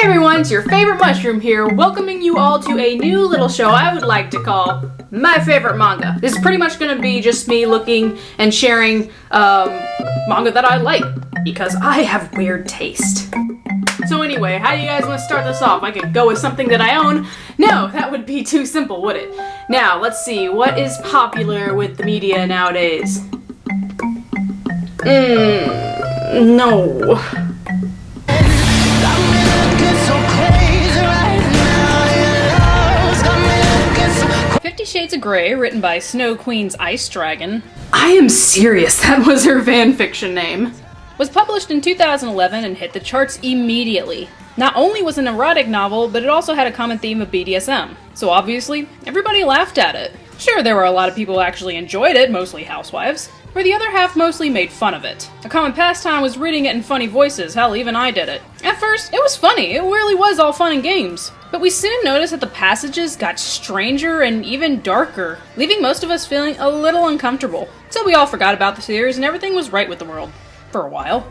everyone, it's your favorite mushroom here, welcoming you all to a new little show I would like to call My Favorite Manga. This is pretty much going to be just me looking and sharing manga that I like, because I have weird taste. So anyway, how do you guys want to start this off? I could go with something that I own. No, that would be too simple, would it? Now, let's see, what is popular with the media nowadays? No. 50 Shades of Grey, written by Snow Queen's Ice Dragon. I am serious, that was her fanfiction name. Was published in 2011 and hit the charts immediately. Not only was it an erotic novel, but it also had a common theme of BDSM. So obviously, everybody laughed at it. Sure, there were a lot of people who actually enjoyed it, mostly housewives, where the other half mostly made fun of it. A common pastime was reading it in funny voices, hell, even I did it. At first, it was funny, it really was all fun and games. But we soon noticed that the passages got stranger and even darker, leaving most of us feeling a little uncomfortable. So we all forgot about the series and everything was right with the world. For a while.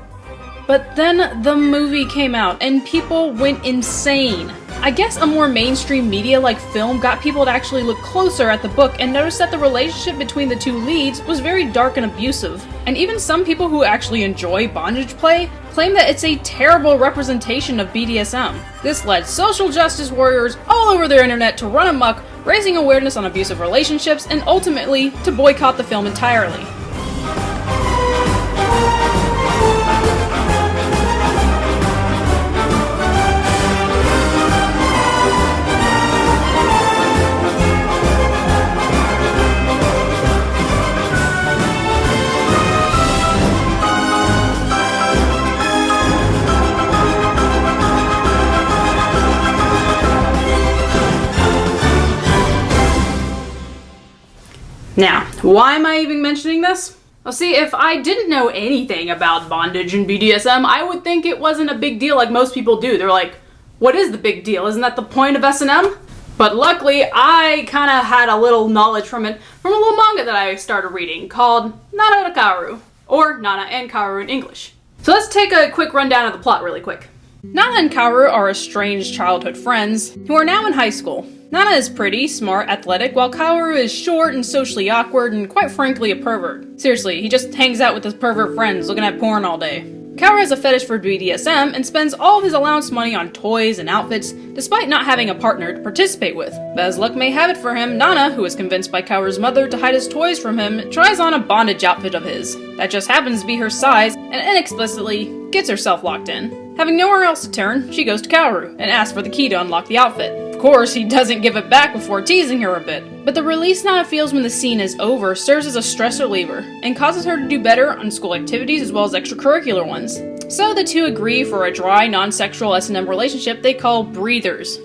But then the movie came out and people went insane. I guess a more mainstream media-like film got people to actually look closer at the book and notice that the relationship between the two leads was very dark and abusive. And even some people who actually enjoy bondage play claim that it's a terrible representation of BDSM. This led social justice warriors all over their internet to run amok, raising awareness on abusive relationships and ultimately to boycott the film entirely. Now, why am I even mentioning this? Well, see, if I didn't know anything about bondage and BDSM, I would think it wasn't a big deal like most people do. They're like, what is the big deal? Isn't that the point of S&M? But luckily, I kind of had a little knowledge from it from a little manga that I started reading called Nana to Kaoru, or Nana and Kaoru in English. So let's take a quick rundown of the plot really quick. Nana and Kaoru are estranged childhood friends who are now in high school. Nana is pretty, smart, athletic, while Kaoru is short and socially awkward and quite frankly a pervert. Seriously, he just hangs out with his pervert friends looking at porn all day. Kaoru has a fetish for BDSM and spends all of his allowance money on toys and outfits despite not having a partner to participate with. But as luck may have it for him, Nana, who is convinced by Kaoru's mother to hide his toys from him, tries on a bondage outfit of his. That just happens to be her size and inexplicitly gets herself locked in. Having nowhere else to turn, she goes to Kaoru and asks for the key to unlock the outfit. Of course, he doesn't give it back before teasing her a bit. But the release Nana feels when the scene is over serves as a stress reliever and causes her to do better on school activities as well as extracurricular ones. So the two agree for a dry, non-sexual S&M relationship they call breathers.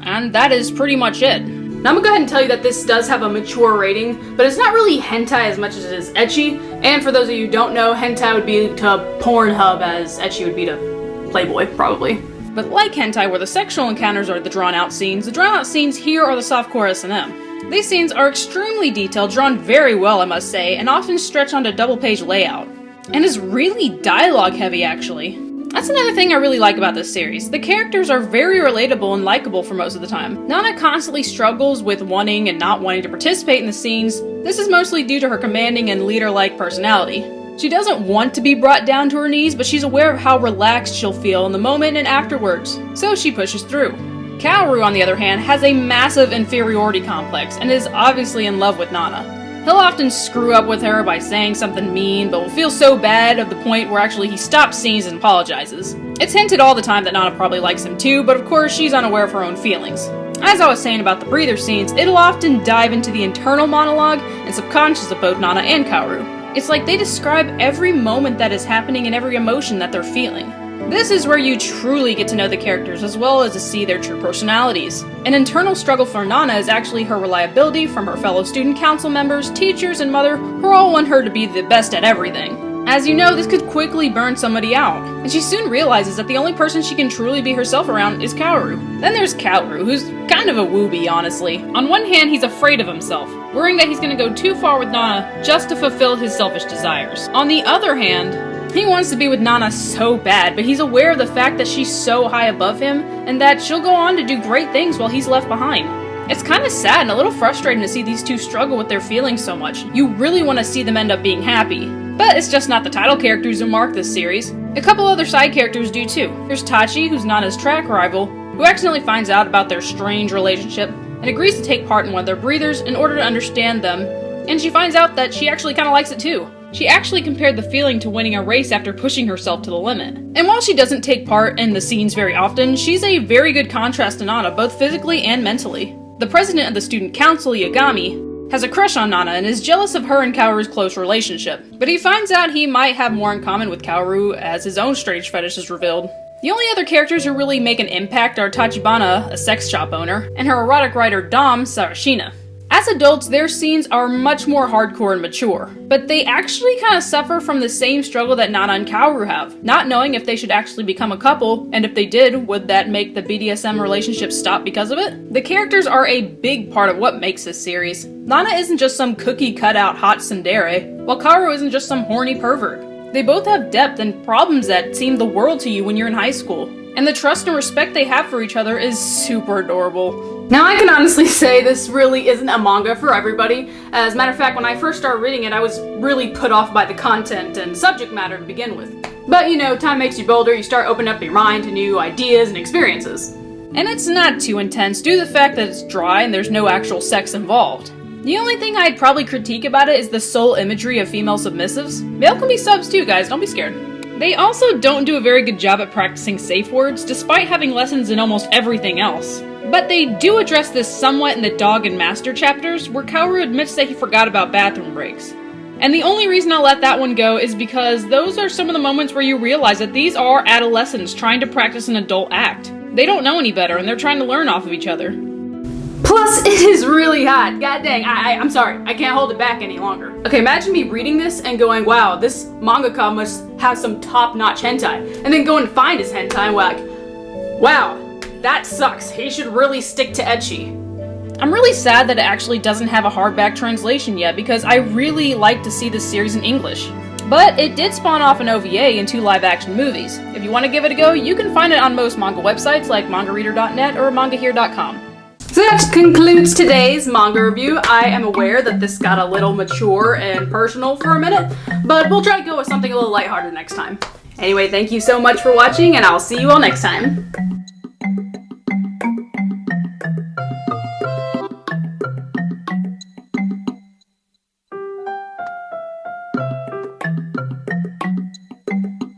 And that is pretty much it. Now I'm gonna go ahead and tell you that this does have a mature rating, but it's not really hentai as much as it is ecchi. And for those of you who don't know, hentai would be to Pornhub as ecchi would be to Playboy, probably. But like hentai, where the sexual encounters are the drawn-out scenes, the drawn-out scenes here are the softcore S&M. These scenes are extremely detailed, drawn very well, I must say, and often stretch onto double-page layout. And is really dialogue-heavy, actually. That's another thing I really like about this series. The characters are very relatable and likable for most of the time. Nana constantly struggles with wanting and not wanting to participate in the scenes. This is mostly due to her commanding and leader-like personality. She doesn't want to be brought down to her knees, but she's aware of how relaxed she'll feel in the moment and afterwards, so she pushes through. Kaoru, on the other hand, has a massive inferiority complex and is obviously in love with Nana. He'll often screw up with her by saying something mean, but will feel so bad of the point where actually he stops scenes and apologizes. It's hinted all the time that Nana probably likes him too, but of course she's unaware of her own feelings. As I was saying about the breather scenes, it'll often dive into the internal monologue and subconscious of both Nana and Kaoru. It's like they describe every moment that is happening and every emotion that they're feeling. This is where you truly get to know the characters as well as to see their true personalities. An internal struggle for Nana is actually her reliability from her fellow student council members, teachers, and mother who all want her to be the best at everything. As you know, this could quickly burn somebody out, and she soon realizes that the only person she can truly be herself around is Kaoru. Then there's Kaoru, who's kind of a woobie, honestly. On one hand, he's afraid of himself, worrying that he's gonna go too far with Nana just to fulfill his selfish desires. On the other hand, He wants to be with Nana so bad, but he's aware of the fact that she's so high above him, and that she'll go on to do great things while he's left behind. It's kind of sad and a little frustrating to see these two struggle with their feelings so much. You really want to see them end up being happy. But it's just not the title characters who mark this series. A couple other side characters do too. There's Tachi, who's Nana's track rival, who accidentally finds out about their strange relationship and agrees to take part in one of their breathers in order to understand them, and she finds out that she actually kind of likes it too. She actually compared the feeling to winning a race after pushing herself to the limit. And while she doesn't take part in the scenes very often, she's a very good contrast to Nana, both physically and mentally. The president of the student council, Yagami, has a crush on Nana and is jealous of her and Kaoru's close relationship. But he finds out he might have more in common with Kaoru as his own strange fetish is revealed. The only other characters who really make an impact are Tachibana, a sex shop owner, and her erotic writer Dom, Sarashina. As adults, their scenes are much more hardcore and mature, but they actually kind of suffer from the same struggle that Nana and Kaoru have, not knowing if they should actually become a couple, and if they did, would that make the BDSM relationship stop because of it? The characters are a big part of what makes this series. Nana isn't just some cookie-cutout hot tsundere, while Kaoru isn't just some horny pervert. They both have depth and problems that seem the world to you when you're in high school, and the trust and respect they have for each other is super adorable. Now I can honestly say this really isn't a manga for everybody. As a matter of fact, when I first started reading it, I was really put off by the content and subject matter to begin with. But you know, time makes you bolder, you start opening up your mind to new ideas and experiences. And it's not too intense due to the fact that it's dry and there's no actual sex involved. The only thing I'd probably critique about it is the sole imagery of female submissives. Male can be subs too, guys, don't be scared. They also don't do a very good job at practicing safe words, despite having lessons in almost everything else. But they do address this somewhat in the Dog and Master chapters, where Kaoru admits that he forgot about bathroom breaks. And the only reason I'll let that one go is because those are some of the moments where you realize that these are adolescents trying to practice an adult act. They don't know any better, and they're trying to learn off of each other. Plus, it is really hot. God dang, I'm sorry. I can't hold it back any longer. Okay, imagine me reading this and going, wow, this mangaka must have some top-notch hentai. And then go and find his hentai and like, wow, that sucks. He should really stick to ecchi. I'm really sad that it actually doesn't have a hardback translation yet, because I really like to see this series in English. But it did spawn off an OVA and 2 live-action movies. If you want to give it a go, you can find it on most manga websites like mangareader.net or mangahere.com. So that concludes today's manga review. I am aware that this got a little mature and personal for a minute, but we'll try to go with something a little lighthearted next time. Anyway, thank you so much for watching, and I'll see you all next time.